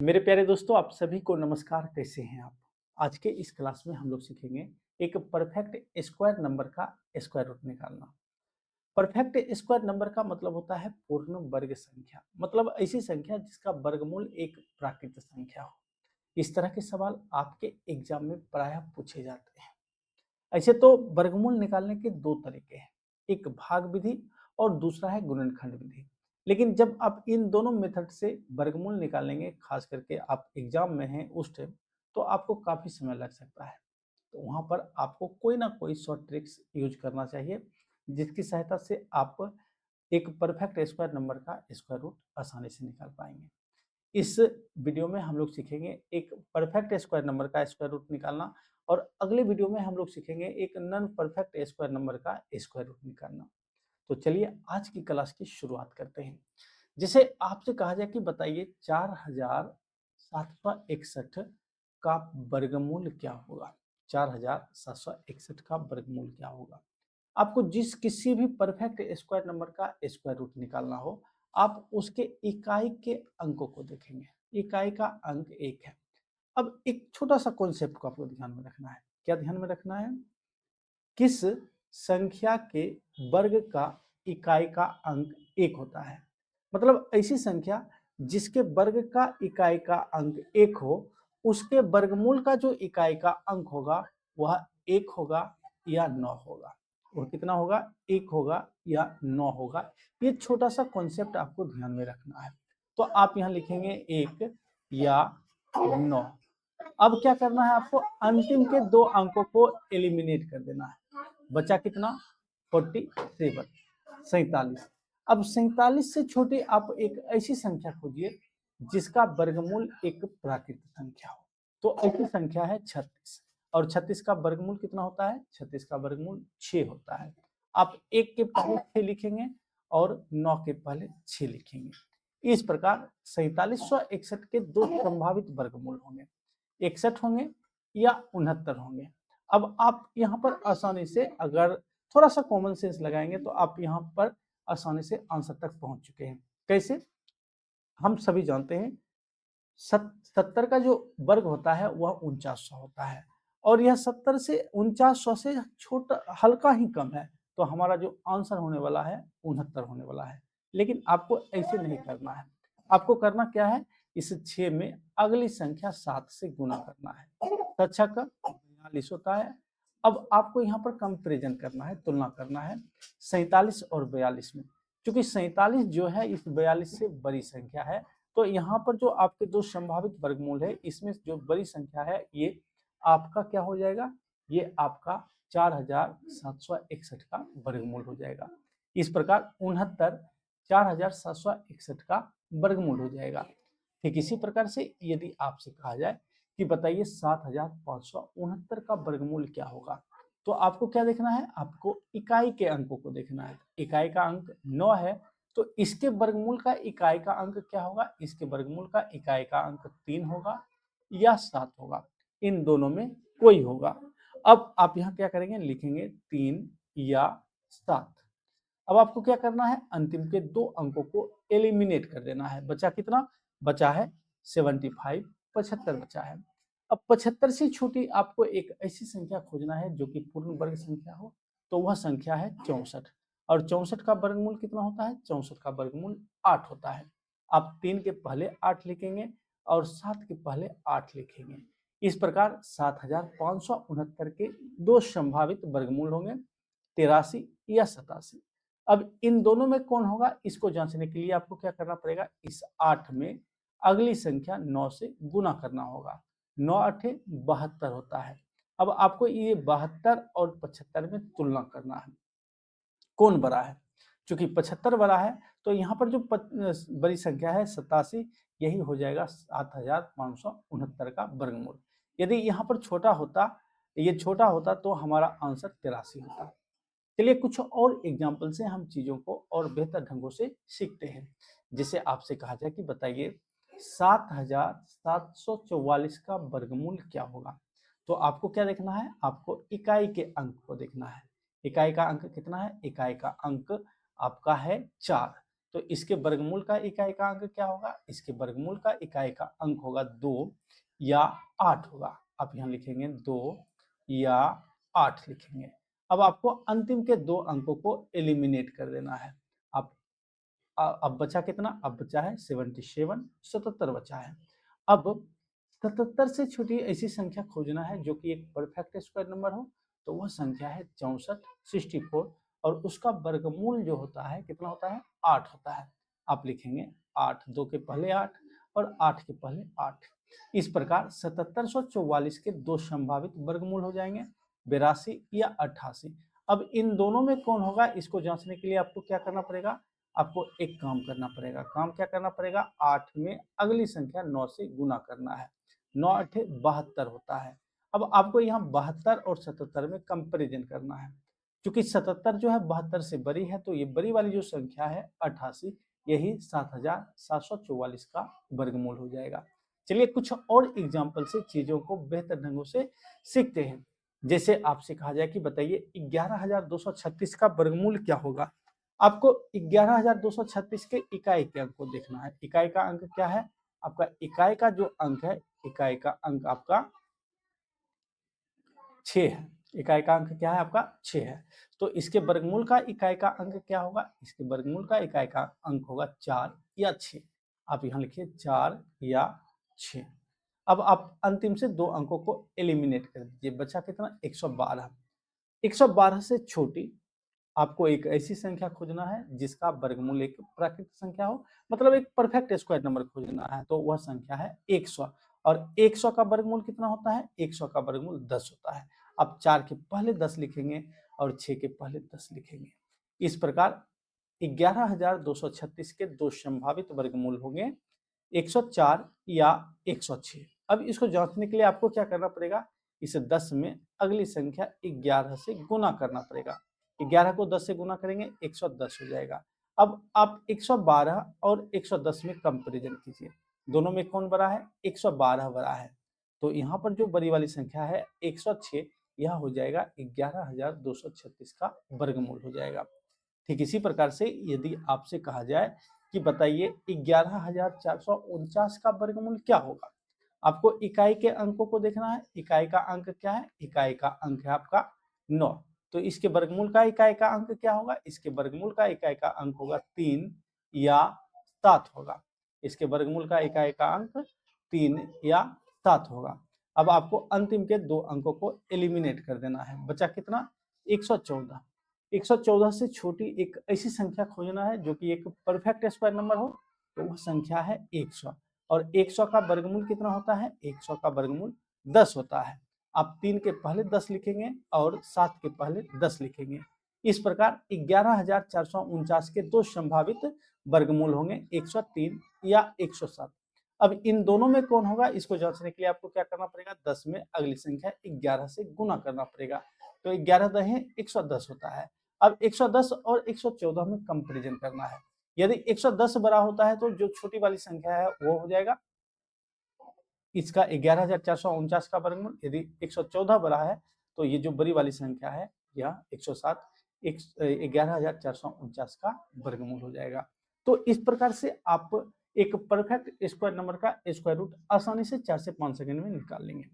मेरे प्यारे दोस्तों, आप सभी को नमस्कार। कैसे हैं आप? आज के इस क्लास में हम लोग सीखेंगे एक परफेक्ट स्क्वायर नंबर का स्क्वायर रूट निकालना। परफेक्ट स्क्वायर नंबर का मतलब होता है पूर्ण वर्ग संख्या, मतलब ऐसी संख्या जिसका वर्गमूल एक प्राकृत संख्या हो। इस तरह के सवाल आपके एग्जाम में प्रायः पूछे जाते हैं। ऐसे तो वर्गमूल निकालने के दो तरीके हैं, एक भाग विधि और दूसरा है गुणनखंड विधि। लेकिन जब आप इन दोनों मेथड से वर्गमूल निकालेंगे, खास करके आप एग्जाम में हैं उस टाइम, तो आपको काफ़ी समय लग सकता है। तो वहाँ पर आपको कोई ना कोई शॉर्ट ट्रिक्स यूज करना चाहिए, जिसकी सहायता से आप एक परफेक्ट स्क्वायर नंबर का स्क्वायर रूट आसानी से निकाल पाएंगे। इस वीडियो में हम लोग सीखेंगे एक परफेक्ट स्क्वायर नंबर का स्क्वायर रूट निकालना, और अगले वीडियो में हम लोग सीखेंगे एक नॉन परफेक्ट स्क्वायर नंबर का स्क्वायर रूट निकालना। तो चलिए आज की क्लास की शुरुआत करते हैं। जैसे आपसे कहा जाए कि बताइए 4761 का वर्गमूल क्या होगा। 4761 का वर्गमूल क्या होगा। आपको जिस किसी भी परफेक्ट स्क्वायर नंबर का स्क्वायर रूट निकालना हो, आप उसके इकाई के अंकों को देखेंगे। इकाई का अंक एक है। अब एक छोटा सा कॉन्सेप्ट को आपको ध्यान में रखना है। क्या ध्यान में रखना है? किस संख्या के वर्ग का इकाई का अंक एक होता है। मतलब ऐसी संख्या जिसके वर्ग का इकाई का अंक एक हो, उसके वर्गमूल का जो इकाई का अंक होगा वह एक होगा या 9 होगा। वो कितना होगा? एक होगा या 9 होगा। ये छोटा सा कॉन्सेप्ट आपको ध्यान में रखना है। तो आप यहाँ लिखेंगे एक या 9। अब क्या करना है आपको? अंतिम के दो अंकों को एलिमिनेट कर देना है। बचा कितना? 47, 47। अब 47 से छोटी आप एक ऐसी संख्या खोजिए जिसका वर्गमूल एक प्राकृत संख्या हो। तो ऐसी संख्या है 36, और 36 का वर्गमूल कितना होता है? 36 का वर्गमूल 6 होता है। आप एक के पहले 6 लिखेंगे और 9 के पहले 6 लिखेंगे। इस प्रकार 4761 के दो संभावित वर्गमूल होंगे, 61 होंगे या 69 होंगे। अब आप यहाँ पर आसानी से अगर थोड़ा सा कॉमन सेंस लगाएंगे तो आप यहाँ पर आसानी से आंसर तक पहुंच चुके हैं। कैसे? हम सभी जानते हैं 70 का जो वर्ग होता है वह 4900 होता है, और यह 70 से 4900 से छोटा हल्का ही कम है। तो हमारा जो आंसर होने वाला है 69 होने वाला है। लेकिन आपको ऐसे नहीं करना है। आपको करना क्या है? इस 6 में अगली संख्या 7 से गुना करना है। 7 का 42 होता है। अब आपको यहाँ पर कंपेरिजन करना है, तुलना करना है 47 और 42 में। क्योंकि 47 जो है इस 42 से बड़ी संख्या है, तो यहाँ पर जो आपके दो संभावित वर्गमूल है, इसमें जो बड़ी संख्या है ये आपका क्या हो जाएगा? ये आपका 4761 का वर्गमूल हो जाएगा। इस प्रकार 69 4761 का वर्गमूल हो जाएगा। ठीक इसी प्रकार से यदि आपसे कहा जाए कि बताइए 7569 का वर्गमूल क्या होगा, तो आपको क्या देखना है? आपको इकाई के अंकों को देखना है। इकाई का अंक 9 है, तो इसके वर्गमूल का इकाई का अंक क्या होगा? इसके वर्गमूल का इकाई का अंक 3 होगा या 7 होगा। इन दोनों में कोई होगा। अब आप यहाँ क्या करेंगे? लिखेंगे 3 या 7। अब आपको क्या करना है? अंतिम के दो अंकों को एलिमिनेट कर देना है। बचा कितना? बचा है 75, 75 बचा है। अब 75 से छोटी आपको एक ऐसी संख्या खोजना है जो कि पूर्ण वर्ग संख्या हो, तो वह संख्या है 64। और 64 का वर्गमूल कितना होता है? 64 का वर्गमूल 8 होता है। आप 3 के पहले 8 लिखेंगे और 7 के पहले 8 लिखेंगे। इस प्रकार 7569 के दो संभावित वर्गमूल होंगे, 83 या 87। अब इन दोनों में कौन होगा, इसको जांचने के लिए आपको क्या करना पड़ेगा? इस 8 में अगली संख्या 9 से गुना करना होगा। 9 8 72 होता है। अब आपको ये 72 और 75 में तुलना करना है, कौन बड़ा है। चूंकि 75 बड़ा है, तो यहाँ पर जो बड़ी संख्या है 87, यही हो जाएगा 7569 का वर्गमूल। यदि यहाँ पर छोटा होता, ये छोटा होता, तो हमारा आंसर 83 होता। चलिए कुछ और एग्जाम्पल से हम चीजों को और बेहतर ढंगों से सीखते हैं। जैसे आपसे कहा जाए कि बताइए 7744 का वर्गमूल क्या होगा, तो आपको क्या देखना है? आपको इकाई के अंक को देखना है। इकाई का अंक कितना है? इकाई का अंक आपका है 4। तो इसके वर्गमूल का इकाई का अंक क्या होगा, इसके वर्गमूल का इकाई का अंक होगा 2 या 8 होगा। आप यहाँ लिखेंगे 2 या 8 लिखेंगे। अब आपको अंतिम के 2 अंकों को एलिमिनेट कर देना है। आप अब बचा कितना, अब बचा है 77, 77 बचा है। अब 77 से छोटी ऐसी संख्या खोजना है जो कि एक परफेक्ट स्क्वायर नंबर हो, तो वह संख्या है 64, 64, और उसका वर्गमूल जो होता है कितना होता है, 8 होता है। आप लिखेंगे 8, 2 के पहले 8 और 8 के पहले 8। इस प्रकार 7744 के 2 संभावित वर्गमूल हो जाएंगे, 82 या 88। अब इन दोनों में कौन होगा, इसको जांचने के लिए आपको क्या करना पड़ेगा, आपको एक काम करना पड़ेगा। काम क्या करना पड़ेगा, 8 में अगली संख्या 9 से गुना करना है। 9 8 72 होता है। अब आपको यहाँ 72 और 77 में कंपेरिजन करना है। क्योंकि 77 जो है 72 से बड़ी है, तो ये बड़ी वाली जो संख्या है 88, यही 7744 का वर्गमूल हो जाएगा। चलिए कुछ और एग्जाम्पल से चीजों को बेहतर ढंगों से सीखते हैं। जैसे आपसे कहा जाए कि बताइए 11236 का वर्गमूल क्या होगा। आपको 11236 के इकाई के अंक को देखना है। इकाई का अंक क्या है, आपका इकाई का जो अंक है, इकाई का अंक आपका 6 है। इकाई का अंक क्या है आपका 6 है। तो इसके वर्गमूल का इकाई का अंक क्या होगा, इसके वर्गमूल का इकाई का अंक होगा 4 या 6। आप यहाँ लिखिए 4 या 6। अब आप अंतिम से 2 अंकों को एलिमिनेट कर दीजिए। बचा कितना, 112। 112 से छोटी आपको एक ऐसी संख्या खोजना है जिसका वर्गमूल एक प्राकृतिक संख्या हो, मतलब एक परफेक्ट स्क्वायर नंबर खोजना है, तो वह संख्या है 100। और 100 का वर्गमूल कितना होता है, 100 का वर्गमूल 10 होता है। आप 4 के पहले 10 लिखेंगे और 6 के पहले 10 लिखेंगे। इस प्रकार 11236 के 2 संभावित वर्गमूल होंगे, 104 या 106। अब इसको जांचने के लिए आपको क्या करना पड़ेगा, इसे 10 में अगली संख्या 11 से गुना करना पड़ेगा। 11 को 10 से गुना करेंगे 110 हो जाएगा। अब आप 112 और 110 में कंपैरिजन कीजिए, दोनों में कौन बड़ा है, 112 बड़ा है। तो यहाँ पर जो बड़ी वाली संख्या है 106, यह हो जाएगा 11236 का वर्गमूल हो जाएगा। ठीक इसी प्रकार से यदि आपसे कहा जाए कि बताइए 11449 का वर्गमूल क्या होगा, आपको इकाई के अंकों को देखना है। इकाई का अंक क्या है, इकाई का अंक है आपका 9। तो इसके वर्गमूल का इकाई का अंक क्या होगा, इसके वर्गमूल का इकाई का अंक होगा 3 या 7 होगा। इसके वर्गमूल का इकाई का अंक 3 या 7 होगा। अब आपको अंतिम के 2 अंकों को एलिमिनेट कर देना है। बचा कितना, 114। 114 से छोटी एक ऐसी संख्या खोजना है जो कि एक परफेक्ट स्क्वायर नंबर हो, तो वह संख्या है 100। और 100 का वर्गमूल कितना होता है, 100 का वर्गमूल 10 होता है। आप 3 के पहले 10 लिखेंगे और 7 के पहले 10 लिखेंगे। इस प्रकार 11449 के 2 संभावित वर्गमूल होंगे, 103 या 107। अब इन दोनों में कौन होगा, इसको जांचने के लिए आपको क्या करना पड़ेगा, 10 में अगली संख्या 11 से गुना करना पड़ेगा। तो 11 दहें 110 होता है। अब 110 और 114 में कंपैरिजन करना है। यदि 110 बड़ा होता है तो जो छोटी वाली संख्या है वो हो जाएगा इसका 11449 का वर्गमूल। यदि 114 बड़ा है तो ये जो बड़ी वाली संख्या है यह 107 11449 का वर्गमूल हो जाएगा। तो इस प्रकार से आप एक परफेक्ट स्क्वायर नंबर का स्क्वायर रूट आसानी से 4 से 5 सेकंड में निकाल लेंगे।